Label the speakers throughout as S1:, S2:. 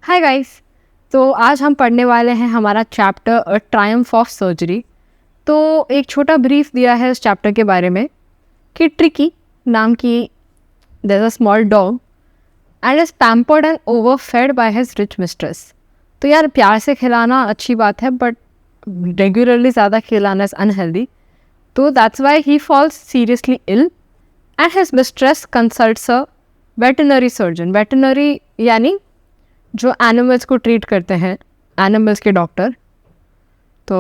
S1: Hi guys. तो आज हम पढ़ने वाले हैं हमारा chapter a Triumph of surgery. तो एक छोटा ब्रीफ दिया है इस चैप्टर के बारे में कि ट्रिकी नाम की there a small dog and is pampered and overfed by his rich mistress. तो यार प्यार से खिलाना अच्छी बात है बट रेगुलरली ज़्यादा खिलाना इज़ अनहेल्दी। तो that's why he falls seriously ill and his mistress consults a veterinary surgeon. Veterinary यानी जो एनिमल्स को ट्रीट करते हैं, एनिमल्स के डॉक्टर, तो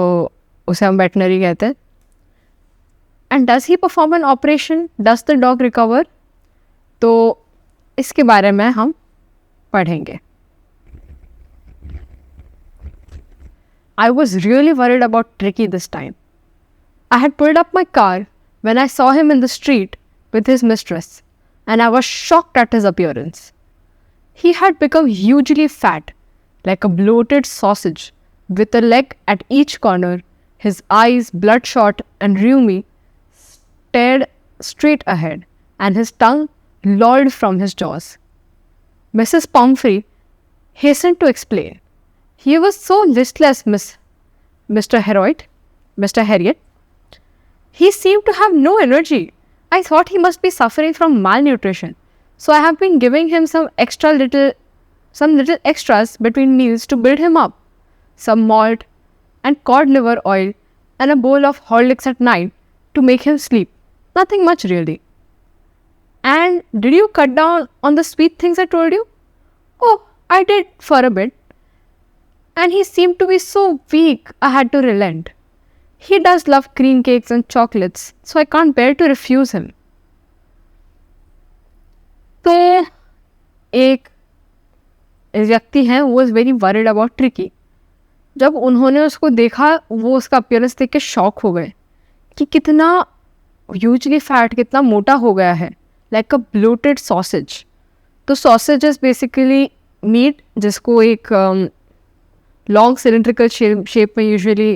S1: उसे हम वेटनरी कहते हैं। And does he perform an operation, does the dog recover? तो इसके बारे में हम पढ़ेंगे। I was really worried about Tricky this time. I had pulled up my car when I saw him in the street with his mistress, and I was shocked at his appearance. He had become hugely fat, like a bloated sausage, with a leg at each corner. His eyes, bloodshot and rheumy, stared straight ahead, and his tongue lolled from his jaws. Mrs. Pomfrey hastened to explain. He was so listless, Mr. Harriet. He seemed to have no energy. I thought he must be suffering from malnutrition. So I have been giving him some little extras between meals to build him up. Some malt and cod liver oil and a bowl of Horlicks at night to make him sleep. Nothing much really. And did you cut down on the sweet things I told you? Oh, I did for a bit. And he seemed to be so weak, I had to relent. He does love cream cakes and chocolates, so I can't bear to refuse him. तो एक व्यक्ति हैं, वो is very worried about tricky. जब उन्होंने उसको देखा, वो उसका अपीयरेंस देख के शॉक हो गए कि कितना ह्यूजली फैट, कितना मोटा हो गया है, लाइक अ ब्लोटेड सॉसेज। तो सॉसेज इज बेसिकली मीट जिसको एक लॉन्ग सिलेंड्रिकल शेप में यूजुअली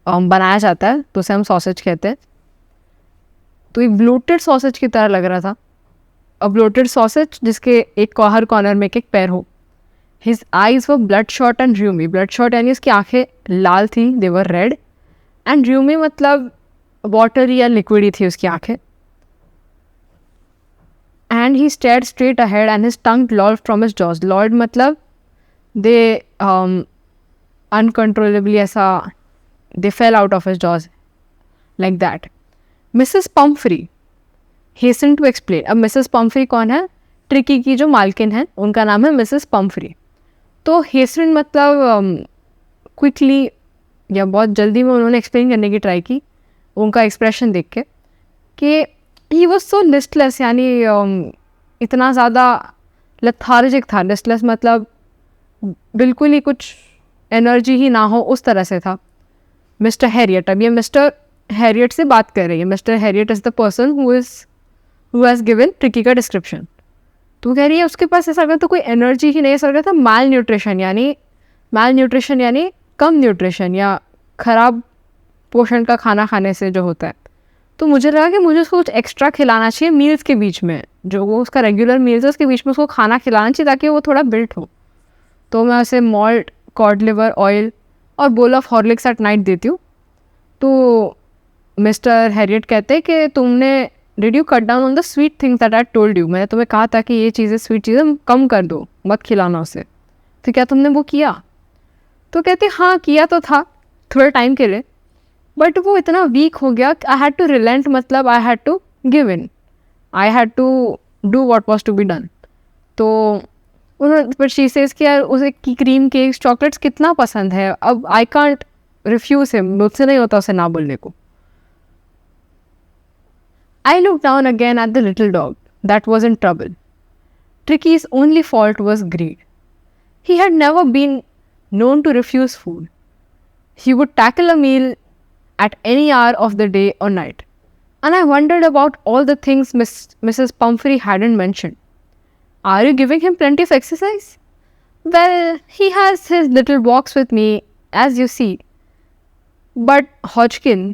S1: बनाया जाता है, तो उसे हम सॉसेज कहते हैं। तो एक ब्लोटेड सॉसेज की तरह लग रहा था, अ ब्लोटेड सॉसेज जिसके हर कॉर्नर में एक पैर हो। His eyes were bloodshot and rheumy. Bloodshot यानी उसकी आंखें लाल थी, दे वर रेड, एंड र्यूमी मतलब वाटरी या लिक्विडी थी उसकी आंखें। And he stared straight ahead and his tongue लॉल्ड from his jaws. लॉल्ड मतलब दे uncontrollably ऐसा they fell out of his jaws like that. Mrs. Pumphrey hastened to explain. अब Mrs. Pumphrey कौन है? ट्रिकी की जो मालकिन है, उनका नाम है Mrs. Pumphrey. तो hasten मतलब quickly या बहुत जल्दी में उन्होंने एक्सप्लेन करने की ट्राई की, उनका एक्सप्रेशन देख के, कि he was so listless, यानी इतना ज़्यादा lethargic था। listless मतलब बिल्कुल ही कुछ एनर्जी ही ना हो, उस तरह से था। मिस्टर हैरियट, अब ये मिस्टर हैरियट से बात कर रही है। Mister Harriet is the person who has given tricky का डिस्क्रिप्शन। तो कह रही है उसके पास ऐसा लगा तो कोई एनर्जी ही नहीं, ऐसा लगा था माल न्यूट्रिशन यानी कम न्यूट्रिशन या ख़राब पोषण का खाना खाने से जो होता है। तो मुझे लगा कि मुझे उसको कुछ एक्स्ट्रा खिलाना चाहिए मील्स के बीच में, जो वो उसका रेगुलर मील्स है उसके बीच में उसको खाना खिलाना चाहिए ताकि वो थोड़ा बिल्ट हो। तो मैं उसे मॉल्ट, कॉड लिवर ऑयल और bowl of Horlicks at night देती हूँ। तो मिस्टर हैरियट कहते हैं कि तुमने did you cut down on the sweet things that I told you. मैंने तुम्हें कहा था कि ये चीज़ें, स्वीट चीज़ें कम कर दो, मत खिलाना उसे। तो क्या तुमने वो किया? तो कहते हाँ किया तो था थोड़े टाइम के लिए, बट वो इतना वीक हो गया, आई हैड टू रिलेंट, मतलब I had to give in, I had to do what was to be done. तो उन्होंने पर शी सेज कि यार उसे की क्रीम केक्स, चॉकलेट्स कितना पसंद है, अब आई कांट रिफ्यूज़ हिम, मुझसे नहीं होता उसे ना बोलने को। I looked down again at the little dog that was in trouble. Tricky's only fault was greed. He had never been known to refuse food. He would tackle a meal at any hour of the day or night. And I wondered about all the things Mrs. Pumphrey hadn't mentioned. Are you giving him plenty of exercise? Well, he has his little walks with me, as you see. But Hodgkin,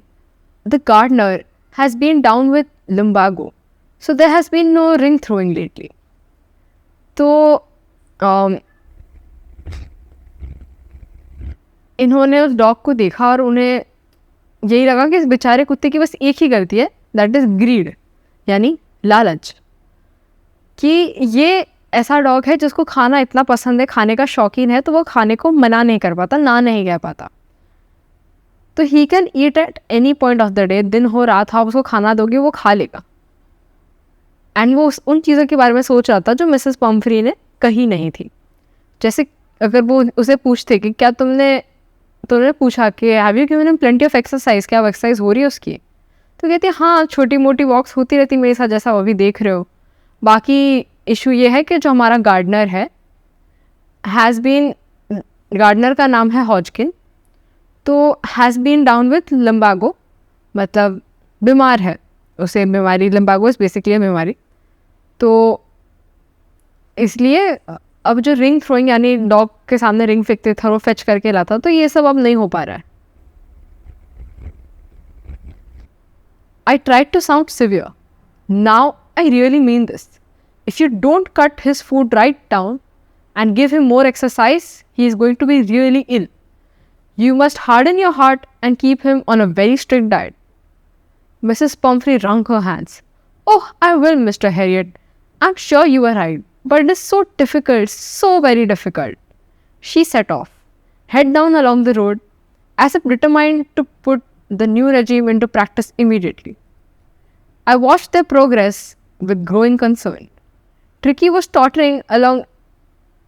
S1: the gardener, has been down with lumbago, so there has been no ring throwing lately. तो इन्होंने उस dog को देखा और उन्हें यही लगा कि इस बेचारे कुत्ते की बस एक ही गलती है, दैट इज़ ग्रीड, यानी लालच, कि ये ऐसा डॉग है जिसको खाना इतना पसंद है, खाने का शौकीन है, तो वो खाने को मना नहीं कर पाता, ना नहीं कह पाता। तो he can eat at any point of the day, दिन हो रात, आप उसको खाना दोगे वो खा लेगा। एंड वो उन चीज़ों के बारे में सोच रहा था जो मिसेस पम्फ्री ने कही नहीं थी। जैसे अगर वो उसे पूछते कि क्या तुमने पूछा कि have you given him plenty of exercise, क्या वो एक्सरसाइज हो रही है उसकी, तो कहती है हाँ छोटी मोटी वॉक्स होती रहती मेरे साथ, जैसा वो भी देख रहे हो। बाकी इशू ये है कि जो हमारा गार्डनर है गार्डनर का नाम है हॉजकिन, तो has been down with lumbago, मतलब बीमार है, उसे बीमारी, लम्बागो इज़ बेसिकली बीमारी। तो इसलिए अब जो रिंग थ्रोइंग, यानी डॉग के सामने रिंग फेंकते था, वो फेच करके लाता, तो ये सब अब नहीं हो पा रहा है। I tried to sound severe, now I really mean this, if you don't cut his food right down and give him more exercise, he is going to be really ill. You must harden your heart and keep him on a very strict diet. Mrs. Pumphrey wrung her hands. Oh, I will, Mr. Harriet. I'm sure you are right, but it is so difficult, so very difficult. She set off, head down along the road, as if determined to put the new regime into practice immediately. I watched their progress with growing concern. Tricky was tottering along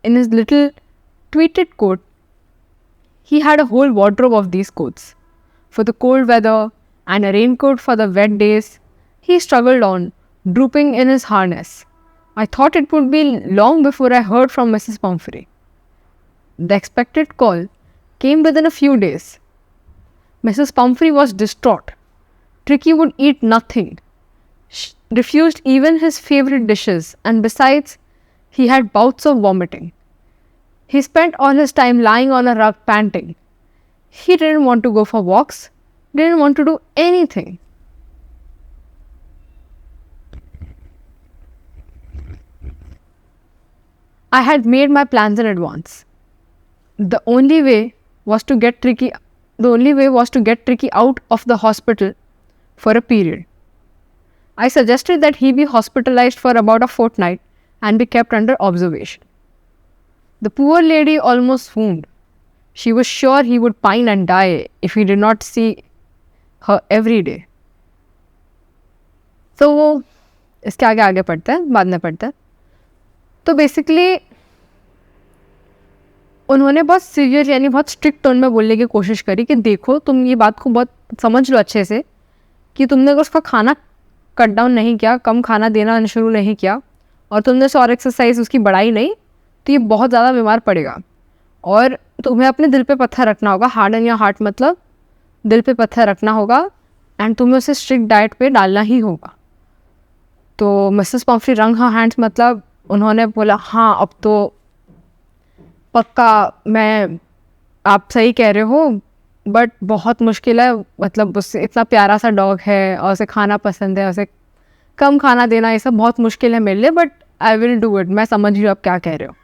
S1: in his little tweeted coat. He had a whole wardrobe of these coats for the cold weather and a raincoat for the wet days. He struggled on, drooping in his harness. I thought it would be long before I heard from Mrs. Pumphrey. The expected call came within a few days. Mrs. Pumphrey was distraught. Tricky would eat nothing, refused even his favorite dishes, and besides, he had bouts of vomiting. He spent all his time lying on a rug panting. He didn't want to go for walks, didn't want to do anything. I had made my plans in advance. The only way was to get Tricky out of the hospital for a period. I suggested that he be hospitalized for about a fortnight and be kept under observation. The poor lady almost swooned. She was sure he would pine and die if he did not see her every day. तो वो इसके आगे पढ़ते हैं, बाद में पढ़ते हैं। तो बेसिकली उन्होंने बहुत सीवियर, यानी बहुत स्ट्रिक्ट टोन में बोलने की कोशिश करी कि देखो तुम ये बात को बहुत समझ लो अच्छे से, कि तुमने अगर उसका खाना कट डाउन नहीं किया, कम खाना देना शुरू नहीं किया, और तुमने और एक्सरसाइज उसकी बढ़ाई नहीं, तो ये बहुत ज़्यादा बीमार पड़ेगा। और तुम्हें अपने दिल पे पत्थर रखना होगा, हार्डन या हार्ट मतलब दिल पे पत्थर रखना होगा, एंड तुम्हें उसे स्ट्रिक्ट डाइट पे डालना ही होगा। तो मिसेस पम्फ्री रंग हर हैंड्स, मतलब उन्होंने बोला हाँ अब तो पक्का, आप सही कह रहे हो, बट बहुत मुश्किल है, मतलब उससे इतना प्यारा सा डॉग है और उसे खाना पसंद है, उसे कम खाना देना ये सब बहुत मुश्किल है मेरे लिए, but I will do it, मैं समझ रही हूँ आप क्या कह रहे हो।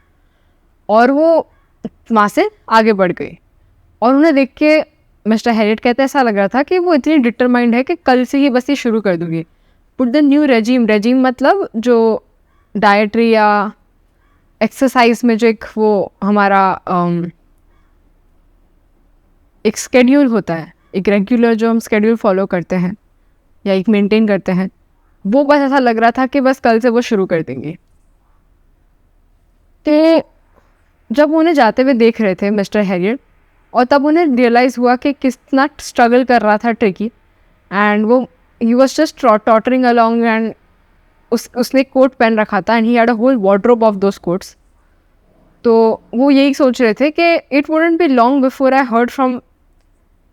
S1: और वो वहाँ से आगे बढ़ गई, और उन्हें देख के मिस्टर हैरियट कहते ऐसा लग रहा था कि वो इतनी डिटरमाइंड है कि कल से ही बस ये शुरू कर दूँगी। पुट द न्यू रेजिम मतलब जो डाइटरी या एक्सरसाइज में जो एक वो हमारा एक स्केड्यूल होता है, एक रेगुलर जो हम स्केड्यूल फॉलो करते हैं या एक मेंटेन करते हैं, वो बस ऐसा लग रहा था कि बस कल से वो शुरू कर देंगे। तो जब उन्हें जाते हुए देख रहे थे मिस्टर हैरियट, और तब उन्हें रियलाइज़ हुआ कि कितना स्ट्रगल कर रहा था ट्रिकी, एंड वो he was just tottering along, and उसने कोट पहन रखा था, and he had a whole wardrobe of those coats. तो वो यही सोच रहे थे कि it wouldn't be long before I heard from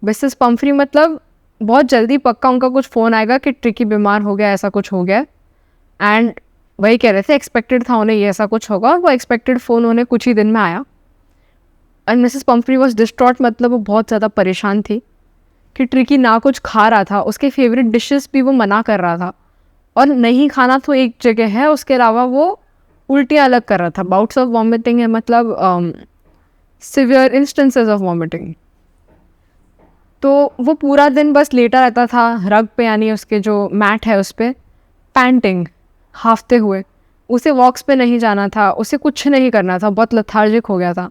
S1: Mrs Pumphrey, मतलब बहुत जल्दी पक्का उनका कुछ फ़ोन आएगा कि ट्रिकी बीमार हो गया, ऐसा कुछ हो गया। एंड वही कह रहे थे, एक्सपेक्टेड था उन्हें ये ऐसा कुछ होगा, वो एक्सपेक्टेड फ़ोन उन्हें कुछ ही दिन में आया। And Mrs Pomfrey was distraught, मतलब वो बहुत ज़्यादा परेशान थी कि ट्रिकी ना कुछ खा रहा था, उसके फेवरेट डिशेस भी वो मना कर रहा था, और नहीं खाना तो एक जगह है, उसके अलावा वो उल्टियाँ अलग कर रहा था, बाउट्स ऑफ वॉमिटिंग है, मतलब सिवियर इंस्टेंसेस ऑफ वॉमिटिंग। तो वो पूरा दिन बस लेटा रहता था रग पे, यानी उसके जो मैट है उस पर, पैंटिंग, हाफते हुए। उसे वॉक्स पे नहीं जाना था, उसे कुछ नहीं करना था, बहुत लथार्जिक हो गया था।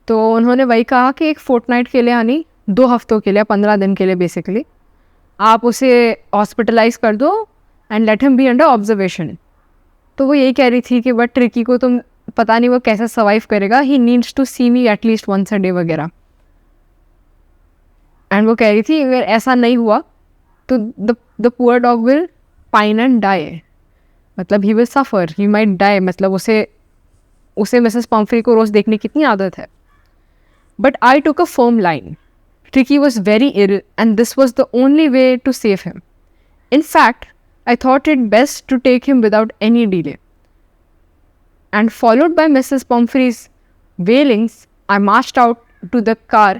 S1: तो उन्होंने वही कहा कि एक फोर्टनाइट के लिए, यानी 2 हफ्तों के लिए, 15 दिन के लिए बेसिकली, आप उसे हॉस्पिटलाइज कर दो and let him be under observation. तो वो यही कह रही थी कि बट ट्रिकी को तुम पता नहीं वो कैसे सर्वाइव करेगा, he needs to see me at least once a day वगैरह। एंड वो कह रही थी अगर ऐसा नहीं हुआ तो the poor dog will pine and die, मतलब he will suffer, he might die, मतलब उसे मिसेस पम्फ्री को रोज़ देखने की कितनी आदत है। But I took a firm line, Tricky was very ill and this was the only way to save him. In fact, I thought it best to take him without any delay. And followed by Mrs. Pumphrey's wailings, I marched out to the car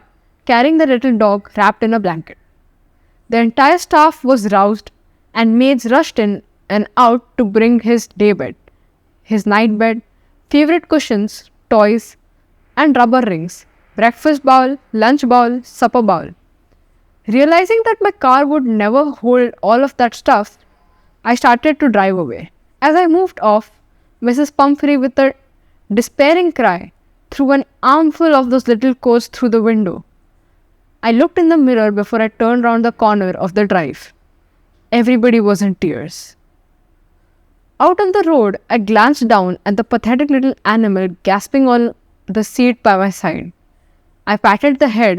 S1: carrying the little dog wrapped in a blanket. The entire staff was roused and maids rushed in and out to bring his day bed, his night bed, favorite cushions, toys, and rubber rings, breakfast bowl, lunch bowl, supper bowl. Realizing that my car would never hold all of that stuff, I started to drive away. As I moved off, Mrs. Pumphrey, with a despairing cry, threw an armful of those little coats through the window. I looked in the mirror before I turned round the corner of the drive. Everybody was in tears. Out on the road, I glanced down at the pathetic little animal gasping on the seat by my side. I patted the head,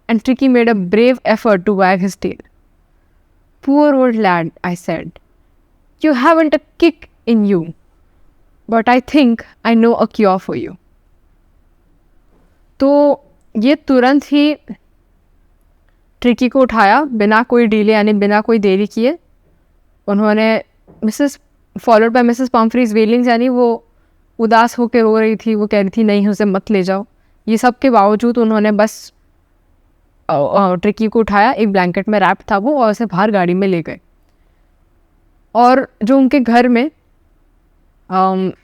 S1: and Tricky made a brave effort to wag his tail. Poor old lad, I said. You haven't a kick in you, but I think I know a cure for you. तो ये तुरंत ही tricky को उठाया बिना कोई delay, यानी बिना कोई देरी किए। उन्होंने फॉलोड बाय मिसेस पम्फ्रीज वेलिंग्स, यानी वो उदास होकर रो रही थी, वो कह रही थी नहीं उसे मत ले जाओ। ये सब के बावजूद उन्होंने बस ट्रिकी को उठाया, एक ब्लैंकेट में रैप था वो, और उसे बाहर गाड़ी में ले गए। और जो उनके घर में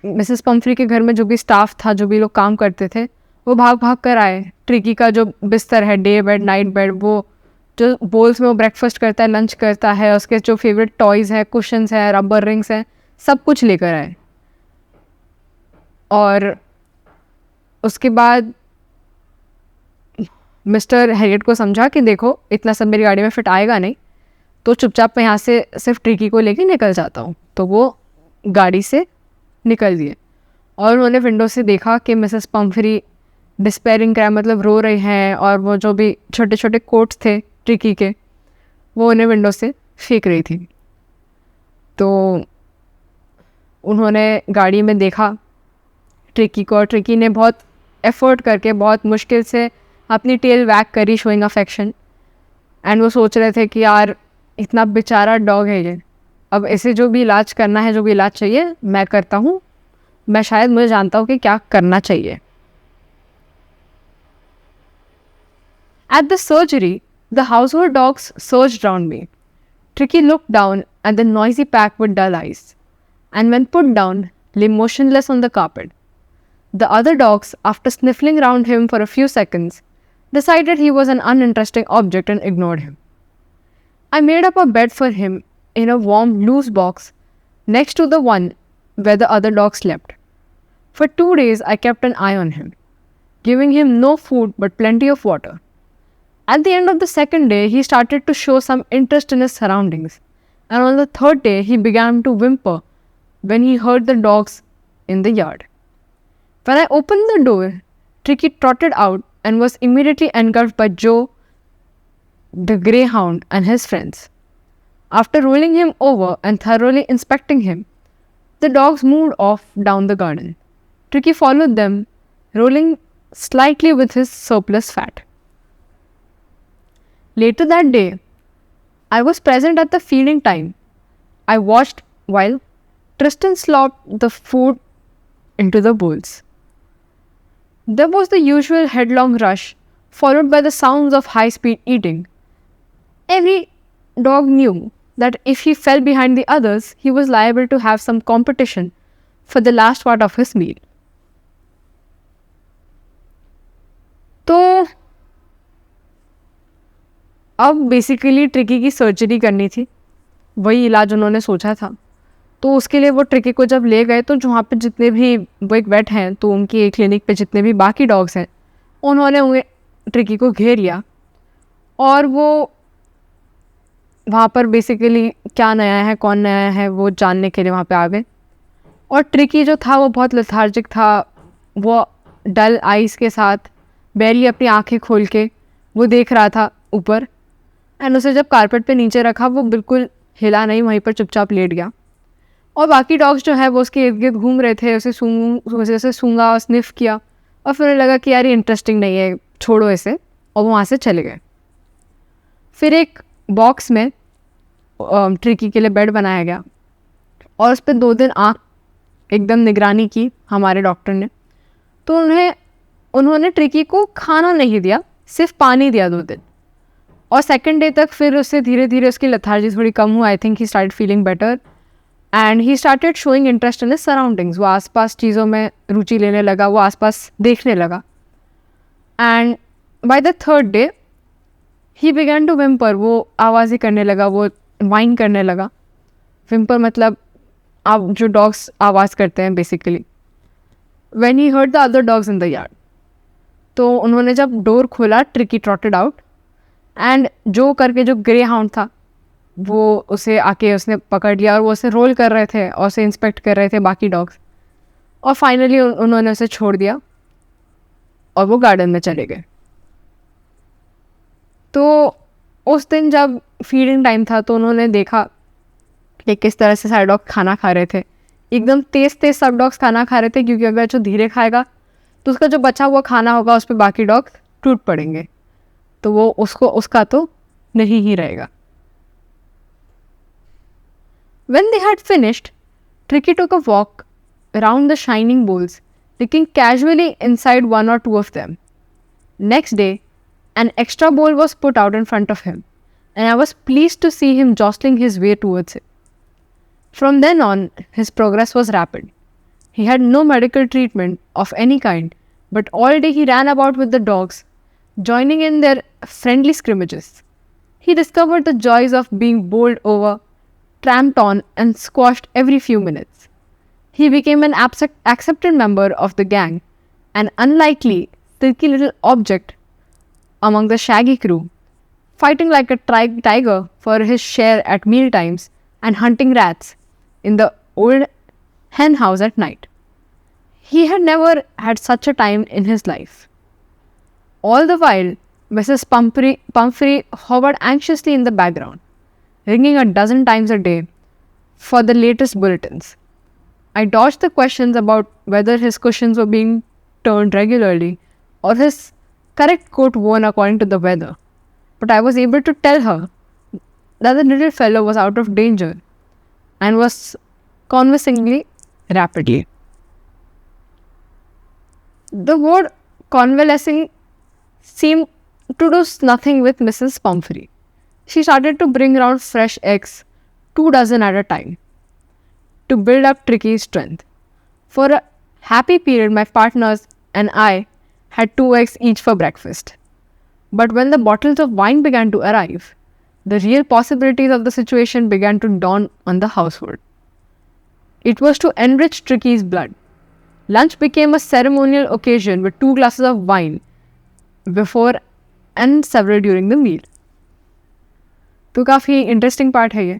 S1: मिसेस पम्फ्री के घर में जो भी स्टाफ था, जो भी लोग काम करते थे, वो भाग भाग कर आए। ट्रिकी का जो बिस्तर है, डे बेड, नाइट बेड, वो जो बोल्स में वो ब्रेकफास्ट करता है, लंच करता है, उसके जो फेवरेट टॉयज़ हैं, कुशन्स हैं, रबर रिंग्स हैं, सब कुछ लेकर आए। और उसके बाद मिस्टर हैरियट को समझा कि देखो इतना सब मेरी गाड़ी में फिट आएगा नहीं, तो चुपचाप मैं यहाँ से सिर्फ ट्रिकी को लेके निकल जाता हूँ। तो वो गाड़ी से निकल दिए और उन्होंने विंडो से देखा कि मिसेस पम्फ्री डिस्पेयरिंग क्राई, मतलब रो रहे हैं, और वो जो भी छोटे छोटे कोट्स थे ट्रिकी के, वो उन्हें विंडो से फेंक रही थी। तो उन्होंने गाड़ी में देखा ट्रिकी को, और ट्रिकी ने बहुत एफर्ट करके, बहुत मुश्किल से अपनी टेल वैग करी, शोइंग अफेक्शन। एंड वो सोच रहे थे कि यार इतना बेचारा डॉग है ये, अब इसे जो भी इलाज करना है, जो भी इलाज चाहिए मैं करता हूँ, मैं शायद मुझे जानता हूँ कि क्या करना चाहिए। At the surgery, the household dogs surged round me. Tricky looked down at the noisy pack with dull eyes, and when put down, lay motionless on the carpet. The other dogs, after sniffling round him for a few seconds, decided he was an uninteresting object and ignored him. I made up a bed for him in a warm, loose box next to the one where the other dogs slept. For 2 days, I kept an eye on him, giving him no food but plenty of water. At the end of the second day, he started to show some interest in his surroundings, and on the third day, he began to whimper when he heard the dogs in the yard. When I opened the door, Tricky trotted out and was immediately engulfed by Joe, the greyhound, and his friends. After rolling him over and thoroughly inspecting him, the dogs moved off down the garden. Tricky followed them, rolling slightly with his surplus fat. Later that day, I was present at the feeding time. I watched while Tristan slopped the food into the bowls. There was the usual headlong rush, followed by the sounds of high-speed eating. Every dog knew that if he fell behind the others, he was liable to have some competition for the last part of his meal. तो अब basically tricky की surgery करनी थी, वही इलाज उन्होंने सोचा था। तो उसके लिए वो ट्रिकी को जब ले गए तो वहाँ पे जितने भी वो एक वेट हैं, तो उनकी क्लिनिक पे जितने भी बाकी डॉग्स हैं, उन्होंने उन्हें ट्रिकी को घेर लिया और वो वहाँ पर बेसिकली क्या नया है कौन नया है वो जानने के लिए वहाँ पे आ गए। और ट्रिकी जो था वो बहुत लेथार्जिक था, वो डल आइज़ के साथ बैरी अपनी आंखें खोल के वो देख रहा था ऊपर। एंड उसे जब कारपेट पे नीचे रखा वो बिल्कुल हिला नहीं, वहीं पर चुपचाप लेट गया। और बाकी डॉग्स जो है वो उसके इर्द गिर्द घूम रहे थे, उसे सूंघा और स्निफ किया और फिर उन्हें लगा कि यार ये इंटरेस्टिंग नहीं है, छोड़ो इसे, और वो वहाँ से चले गए। फिर एक बॉक्स में ट्रिकी के लिए बेड बनाया गया और उस पर 2 दिन आँख एकदम निगरानी की हमारे डॉक्टर ने। तो उन्होंने ट्रिकी को खाना नहीं दिया, सिर्फ पानी दिया 2 दिन। और सेकंड डे तक फिर उससे धीरे धीरे उसकी लेथार्जी थोड़ी कम हुआ। I think he started feeling better and he started showing interest in his surroundings. वो आसपास चीज़ों में रुचि लेने लगा, वो आसपास देखने लगा। And by the 3rd day he began to whimper. वो आवाज़ें करने लगा, वो वाइन करने लगा। विम्पर मतलब आप जो डॉग्स आवाज़ करते हैं basically. When he heard the other dogs in the yard, तो उन्होंने जब डोर खोला, ट्रिकी ट्रॉटेड आउट एंड जो करके जो ग्रे हाउंड था वो उसे आके उसने पकड़ लिया और वो उसे रोल कर रहे थे और उसे इंस्पेक्ट कर रहे थे बाकी डॉग्स। और फाइनली उन्होंने उसे छोड़ दिया और वो गार्डन में चले गए। तो उस दिन जब फीडिंग टाइम था तो उन्होंने देखा कि किस तरह से सारे डॉग खाना खा रहे थे। एकदम तेज़ तेज़ सब डॉग्स खाना खा रहे थे, क्योंकि अगर जो धीरे खाएगा तो उसका जो बचा हुआ खाना होगा उस पर बाकी डॉग्स टूट पड़ेंगे, तो वो उसका तो नहीं ही रहेगा। When they had finished, Tricky took a walk around the shining bowls, looking casually inside 1 or 2 of them. Next day, an extra bowl was put out in front of him, and I was pleased to see him jostling his way towards it. From then on, his progress was rapid. He had no medical treatment of any kind, but all day he ran about with the dogs, joining in their friendly scrimmages. He discovered the joys of being bowled over, tramped on, and squashed every few minutes. He became an accepted member of the gang, an unlikely, silky little object among the shaggy crew, fighting like a tiger for his share at meal times and hunting rats in the old hen house at night. He had never had such a time in his life. All the while, Mrs. Pumphrey hovered anxiously in the background, ringing a dozen times a day for the latest bulletins. I dodged the questions about whether his cushions were being turned regularly or his correct coat worn according to the weather, but I was able to tell her that the little fellow was out of danger and was convalescing rapidly. The word convalescing seemed to do nothing with Mrs. Pumphrey. She started to bring around fresh eggs, 2 dozen at a time, to build up Tricky's strength. For a happy period, my partners and I had 2 eggs each for breakfast. But when the bottles of wine began to arrive, the real possibilities of the situation began to dawn on the household. It was to enrich Tricky's blood. Lunch became a ceremonial occasion with 2 glasses of wine before and several during the meal. तो काफ़ी interesting part है ये।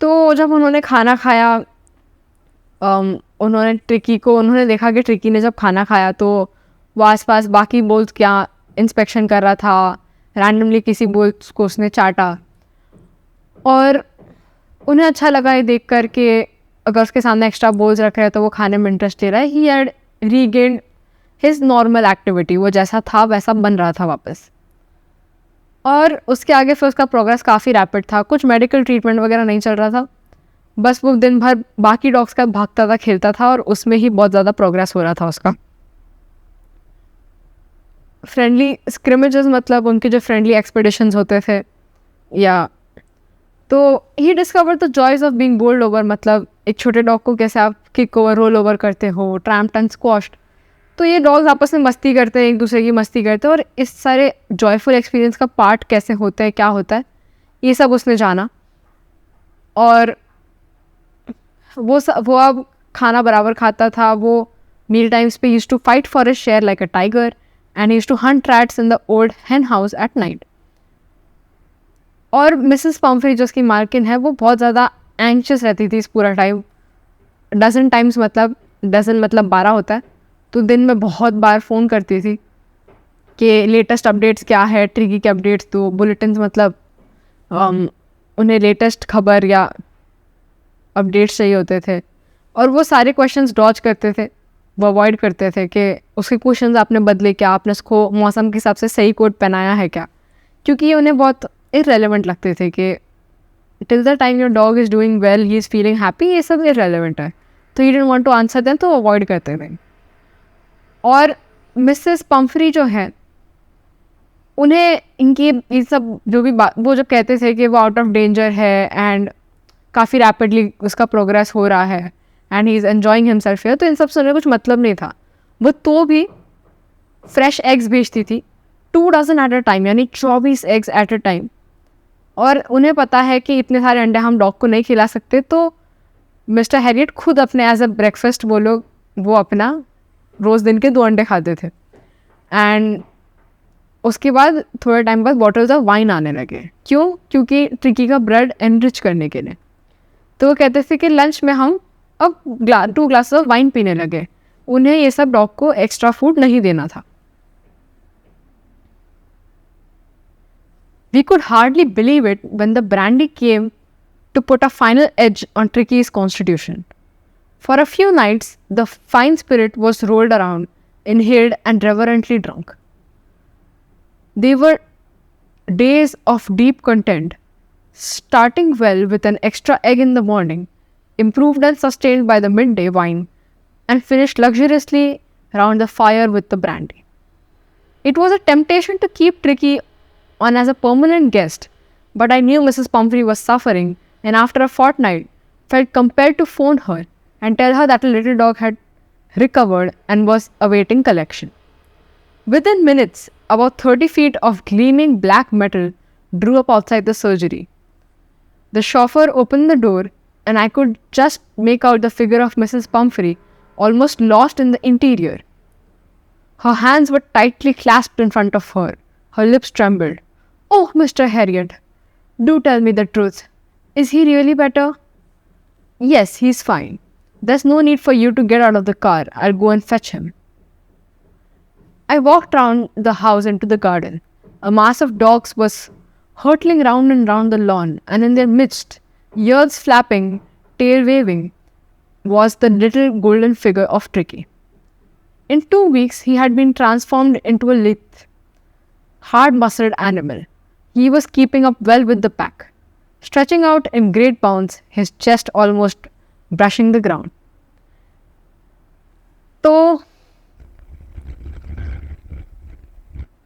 S1: तो जब उन्होंने खाना खाया, उन्होंने देखा कि ट्रिकी ने जब खाना खाया तो वो आसपास बाकी बोल्स क्या इंस्पेक्शन कर रहा था। रैंडमली किसी बोल्स को उसने चाटा और उन्हें अच्छा लगा ये देख कर कि अगर उसके सामने एक्स्ट्रा बोल्स रख रहे हैं तो वो खाने में इंटरेस्ट ले रहा है। He had regained his normal activity, वो जैसा था वैसा बन रहा था वापस। और उसके आगे फिर उसका प्रोग्रेस काफ़ी रैपिड था। कुछ मेडिकल ट्रीटमेंट वगैरह नहीं चल रहा था, बस वो दिन भर बाकी डॉग्स का भागता था, खेलता था और उसमें ही बहुत ज़्यादा प्रोग्रेस हो रहा था उसका। फ्रेंडली स्क्रिमेजेस मतलब उनके जो फ्रेंडली एक्सपेडिशंस होते थे, या तो he discover the joys of being bowled over, मतलब एक छोटे डॉग को कैसे आप किक ओवर रोल ओवर करते हो, ट्रैम्प्ड एंड स्क्वॉश्ड, तो ये डॉग्स आपस में मस्ती करते हैं, एक दूसरे की मस्ती करते हैं, और इस सारे जॉयफुल एक्सपीरियंस का पार्ट कैसे होता है, क्या होता है, ये सब उसने जाना। और वो अब खाना बराबर खाता था। वो मील टाइम्स पे used to fight for his share like a tiger and used to hunt rats in the old hen house at night. और मिसेस पम्फ्री जो उसकी मालकिन है, वो बहुत ज़्यादा एंक्शस रहती थी इस पूरा टाइम। डजन टाइम्स, मतलब डजन मतलब 12 होता है, तो दिन में बहुत बार फ़ोन करती थी कि लेटेस्ट अपडेट्स क्या है, ट्रिकी के अपडेट्स दो, बुलेटिन मतलब उन्हें लेटेस्ट खबर या अपडेट्स चाहिए होते थे। और वो सारे क्वेश्चंस डॉज करते थे, वो अवॉइड करते थे कि उसके क्वेश्चंस आपने बदले क्या, आपने उसको मौसम के हिसाब से सही कोट पहनाया है क्या, क्योंकि ये उन्हें बहुत इररेलेवेंट लगते थे कि till the time your dog is doing well, he is feeling happy, ये सब इररेलेवेंट है। तो he didn't want to answer them, तो अवॉइड करते थे। और मिसेस पम्फ्री जो है, उन्हें इनकी ये सब जो भी बात, वो जो कहते थे कि वो आउट ऑफ डेंजर है एंड काफ़ी रैपिडली उसका प्रोग्रेस हो रहा है and he is enjoying himself here, तो इन सब सुनने कुछ मतलब नहीं था। वो तो भी फ्रेश एग्स भेजती थी, 2 डज़न एट अ टाइम, यानी 24 एग्स एट अ टाइम। और उन्हें पता है कि इतने सारे अंडे हम डॉग को नहीं खिला सकते, तो मिस्टर हैरियट खुद अपने एज अ ब्रेकफास्ट वो अपना रोज़ दिन के 2 अंडे खाते थे। एंड उसके बाद थोड़े टाइम बाद बॉटल्स ऑफ वाइन आने लगे। क्यों? क्योंकि ट्रिकी का ब्रेड एनरिच करने के लिए। तो वो कहते थे कि लंच में हम अब 2 ग्लास ऑफ वाइन पीने लगे। उन्हें ये सब डॉग को एक्स्ट्रा फूड नहीं देना था। We could hardly believe it when the brandy came to put a final edge on Tricky's constitution. For a few nights, the fine spirit was rolled around, inhaled and reverently drunk. They were days of deep content, starting well with an extra egg in the morning, improved and sustained by the midday wine, and finished luxuriously round the fire with the brandy. It was a temptation to keep Tricky on as a permanent guest, but I knew Mrs. Pumphrey was suffering, and after a fortnight, felt compelled to phone her and tell her that a little dog had recovered and was awaiting collection. Within minutes, about 30 feet of gleaming black metal drew up outside the surgery. The chauffeur opened the door, and I could just make out the figure of Mrs. Pumphrey, almost lost in the interior. Her hands were tightly clasped in front of her. Her lips trembled. "Oh, Mr. Harriet, do tell me the truth. Is he really better?" "Yes, he's fine. There's no need for you to get out of the car. I'll go and fetch him." I walked round the house into the garden. A mass of dogs was hurtling round and round the lawn, and in their midst, ears flapping, tail waving, was the little golden figure of Tricky. In 2 weeks, he had been transformed into a lithe, hard-muscled animal. He was keeping up well with the pack, stretching out in great bounds, his chest almost brushing the ground. तो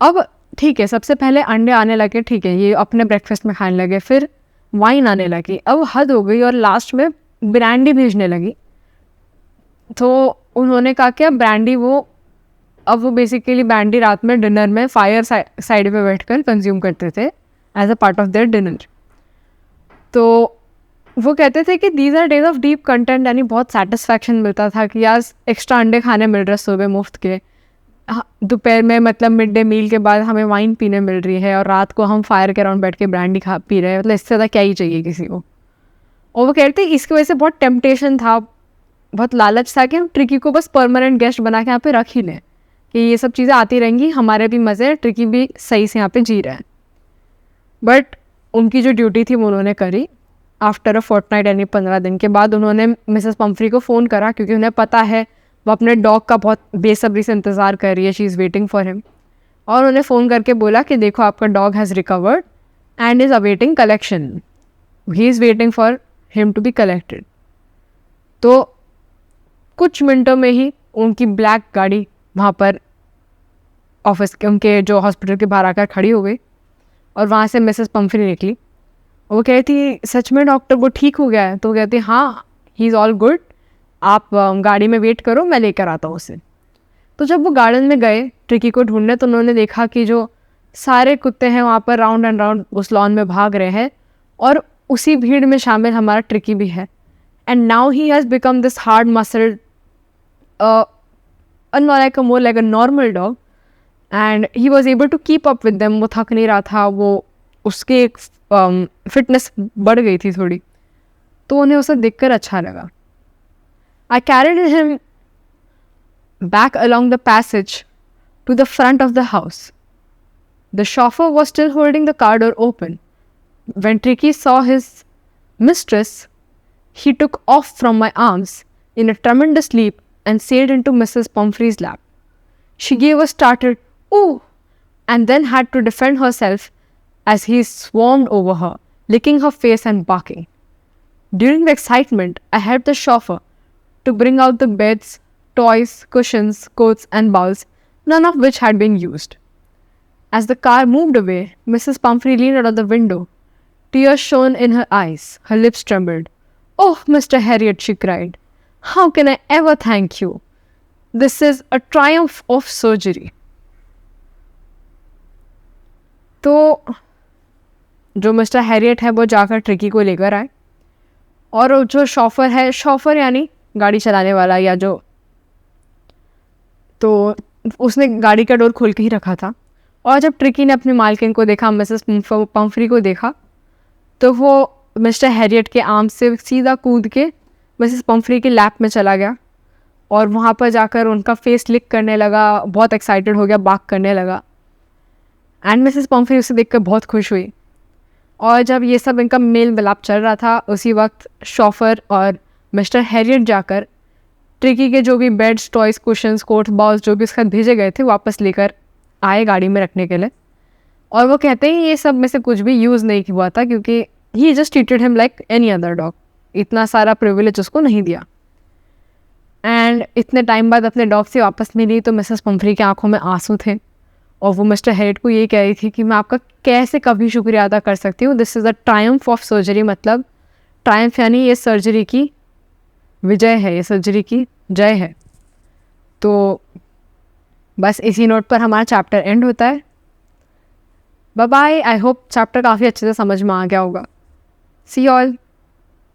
S1: अब ठीक है, सबसे पहले अंडे आने लगे, ठीक है, ये अपने ब्रेकफास्ट में खाने लगे, फिर वाइन आने लगी, अब हद हो गई और लास्ट में ब्रांडी भेजने लगी। तो उन्होंने कहा कि अब ब्रांडी अब वो बेसिकली ब्रांडी रात में डिनर में फायर साइड पे बैठकर कंज्यूम करते थे as a part of their dinner. तो वो कहते थे कि these are days of deep content, यानी बहुत सेटिस्फैक्शन मिलता था कि यार एक्स्ट्रा अंडे खाने मिल रहे सुबह मुफ्त के, दोपहर में मतलब मिड डे मील के बाद हमें वाइन पीने मिल रही है, और रात को हम फायर के अराउंड बैठ के ब्रांडी पी रहे हैं, मतलब इससे ज़्यादा क्या ही चाहिए किसी को। और वो कहते इसकी वजह से बहुत टेम्पटेशन था, बहुत लालच था कि हम ट्रिकी को बस परमानेंट गेस्ट बना के यहाँ पे रख ही लें, कि ये सब चीज़ें आती रहेंगी, हमारे भी मज़े, ट्रिकी भी सही से यहाँ पे जी रहा है। बट उनकी जो ड्यूटी थी वो उन्होंने करी। आफ्टर अ फोर्टनाइट, यानी 15 दिन के बाद, उन्होंने मिसेस पम्फ्री को फ़ोन करा, क्योंकि उन्हें पता है वो अपने डॉग का बहुत बेसब्री से इंतज़ार कर रही है, she is waiting for him. और उन्हें फ़ोन करके बोला कि देखो आपका dog has recovered and is awaiting collection, he is waiting for him to be collected. तो कुछ मिनटों में ही उनकी ब्लैक गाड़ी वहाँ पर ऑफिस के, उनके जो हॉस्पिटल के बाहर आकर खड़ी हो गई, और वहाँ से मिसेस पम्फ्री निकली। वो कहती सच में डॉक्टर वो ठीक हो गया है? तो वो कहती हाँ, ही इज़ ऑल गुड, आप गाड़ी में वेट करो, मैं लेकर आता हूँ उसे। तो जब वो गार्डन में गए ट्रिकी को ढूंढने तो उन्होंने देखा कि जो सारे कुत्ते हैं वहाँ पर राउंड एंड राउंड उस लॉन में भाग रहे हैं और उसी भीड़ में शामिल हमारा ट्रिकी भी है. And now he has become this hard muscled more like a normal dog, and he was able to keep up with them. वो थक नहीं रहा था, वो उसके एक फिटनेस बढ़ गई थी थोड़ी, तो उन्हें उसे देखकर अच्छा लगा. I carried him back along the passage to the front of the house. The chauffeur was still holding the car door open. When Tricky saw his mistress, he took off from my arms in a tremendous leap and sailed into Mrs. Pumphrey's lap. She gave a startled "ooh" and then had to defend herself as he swarmed over her, licking her face and barking. During the excitement, I helped the chauffeur to bring out the beds, toys, cushions, coats, and bowls, none of which had been used. As the car moved away, Mrs. Pumphrey leaned out of the window. Tears shone in her eyes. Her lips trembled. "Oh, Mr. Harriet," she cried. "How can I ever thank you? This is a triumph of surgery." तो जो mister Harriet है वो जाकर tricky को लेकर आए और जो शॉफर है, शॉफर यानी गाड़ी चलाने वाला या जो, तो उसने गाड़ी का डोर खोल के ही रखा था. और जब ट्रिकी ने अपनी मालकिन को देखा, मिसेस पम्फ्री को देखा, तो वो मिस्टर हैरियट के आर्म से सीधा कूद के मिसेस पम्फ्री के लैप में चला गया और वहाँ पर जाकर उनका फेस लिक करने लगा, बहुत एक्साइटेड हो गया, बाक करने लगा. एंड मिसेस पम्फ्री उसे देखकर बहुत खुश हुई. और जब ये सब इनका मेल मिलाप चल रहा था, उसी वक्त शॉफर और मिस्टर हैरियट जाकर ट्रिकी के जो भी beds, toys, cushions, coat, balls जो भी उसके साथ भेजे गए थे वापस लेकर आए गाड़ी में रखने के लिए. और वो कहते हैं ये सब में से कुछ भी यूज़ नहीं हुआ था क्योंकि he just treated him like any other dog. इतना सारा प्रिविलेज उसको नहीं दिया. एंड इतने टाइम बाद अपने डॉग से वापस मिली तो मिसेस पम्फ्री की आंखों में आंसू थे और वो मिस्टर हैरियट को ये कह रही थी कि मैं आपका कैसे कभी शुक्रिया अदा कर सकती हूँ. This is the Triumph of surgery. मतलब ट्रायम्फ यानी ये सर्जरी की विजय है, ये सर्जरी की जय है. तो बस इसी नोट पर हमारा चैप्टर एंड होता है. Bye bye. I hope chapter काफ़ी अच्छे से समझ में आ गया होगा. See all.